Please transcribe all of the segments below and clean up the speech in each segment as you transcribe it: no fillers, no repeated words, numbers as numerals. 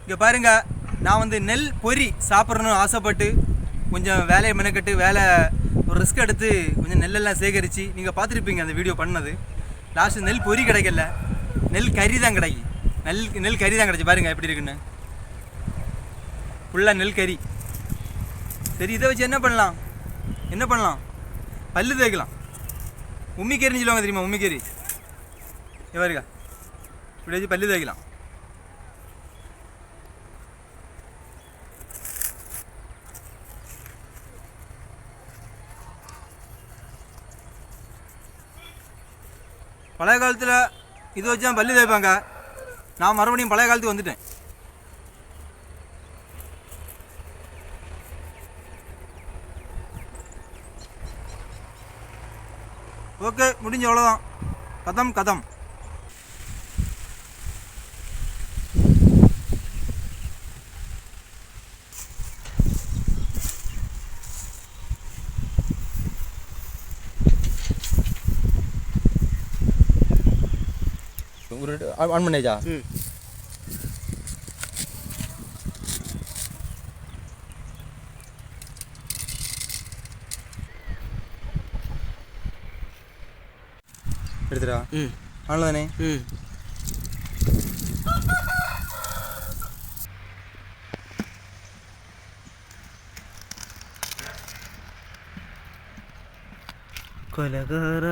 இங்கே பாருங்க, நான் வந்து நெல் பொரி சாப்பிட்றணும்னு ஆசைப்பட்டு கொஞ்சம் வேலையை மெனக்கட்டு ஒரு ரிஸ்க் எடுத்து கொஞ்சம் நெல்லெல்லாம் சேகரித்து நீங்கள் பார்த்துருப்பீங்க அந்த வீடியோ பண்ணது. லாஸ்ட்டு நெல் பொரி கிடைக்கல, நெல் கறி தான் கிடைக்கி. நெல் கறி தான் கிடச்சி. பாருங்கள் எப்படி இருக்குன்னு, ஃபுல்லாக நெல் கறி. சரி, இதை வச்சு என்ன பண்ணலாம்? பல்லு தேய்க்கலாம். உம்மிக்கறின்னு சொல்லுவாங்க தெரியுமா? உம்மிக்கறி பாருங்க, இப்படி வச்சு பல்லு தேய்க்கலாம். பழைய காலத்தில் இது வச்சு தான் பல்லு தேய்ப்பாங்க. நான் மறுபடியும் பழைய காலத்துக்கு வந்துட்டேன். ஓகே, முடிஞ்ச அவ்வளோதான். கதம். ஒரு ஆன் பண்ணேஜா? எடுத்துடா. அவ்வளோதானே. കൊലകാര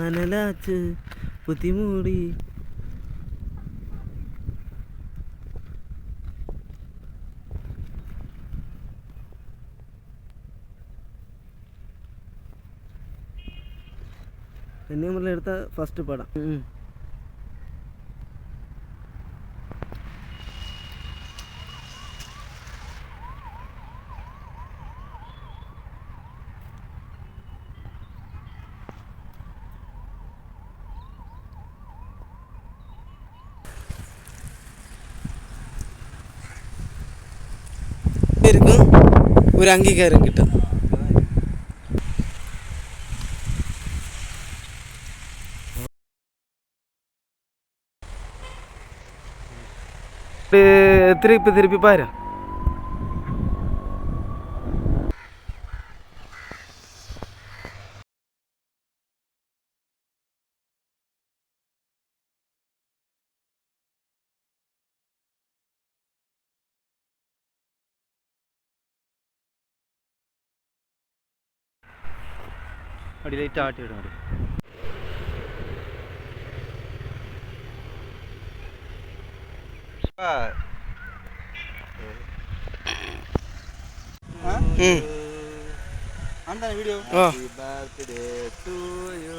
അനലാച്ച് പുത്തിമൂടി കന്യാകുമാരിയിൽ എടുത്ത ഫസ്റ്റ് പടം. இருக்கும் ஒரு அங்கீகாரம் கிட்ட. திருப்பி பாரு. அப்படி லைட்டாக ஆட்டி விடும். அந்த video. Happy birthday to you,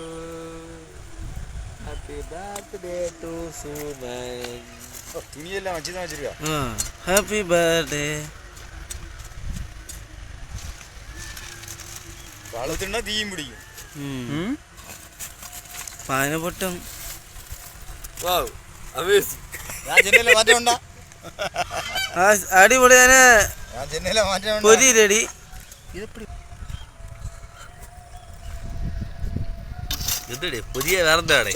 happy birthday to Suman. துணியெல்லாம் வச்சு தான் வச்சிருக்கா. Happy birthday. വളത്തിനാ തീയും പിടിക്കും. പാന പൊട്ടും. അടിപൊളിയാണ്. പൊരി റെഡി. പുതിയ വേറെന്താണ്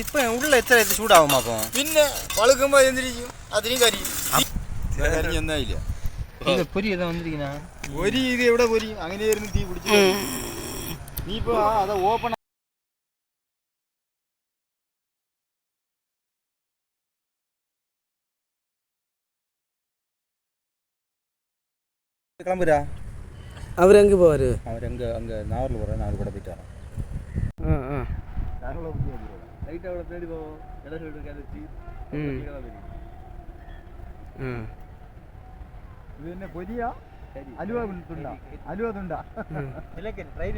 ഇപ്പൊ ഉള്ള എത്ര ചൂടാവും? അപ്പൊ പിന്നെ പളുക്കുമ്പോ എന്തിരിക്കും, അതിനും കരിയും. കരിഞ്ഞൊന്നായില്ല. പൊരി ഏതാ വന്നിരിക്കുന്ന പൊരി? ഇത് എവിടെ പൊരി? അങ്ങനെയായിരുന്നു തീ പിടിച്ചു. നീ ഇപ്പൊ അത് ഓപ്പൺ கிளம்புறா. அவர் எங்கே போவார்? அவர் அங்கே நாவரில் போகிறார். நாவல் கூட போயிட்டு வரேன். லைட்டாக அவ்வளோ தேடி போவோம். இடம் சொல்லிட்டு கிளச்சி ഇത് തന്നെ പൊരിയാ അലുവ തുണ്ടാ? അലുവ തുണ്ടാ. ട്രെയിൻ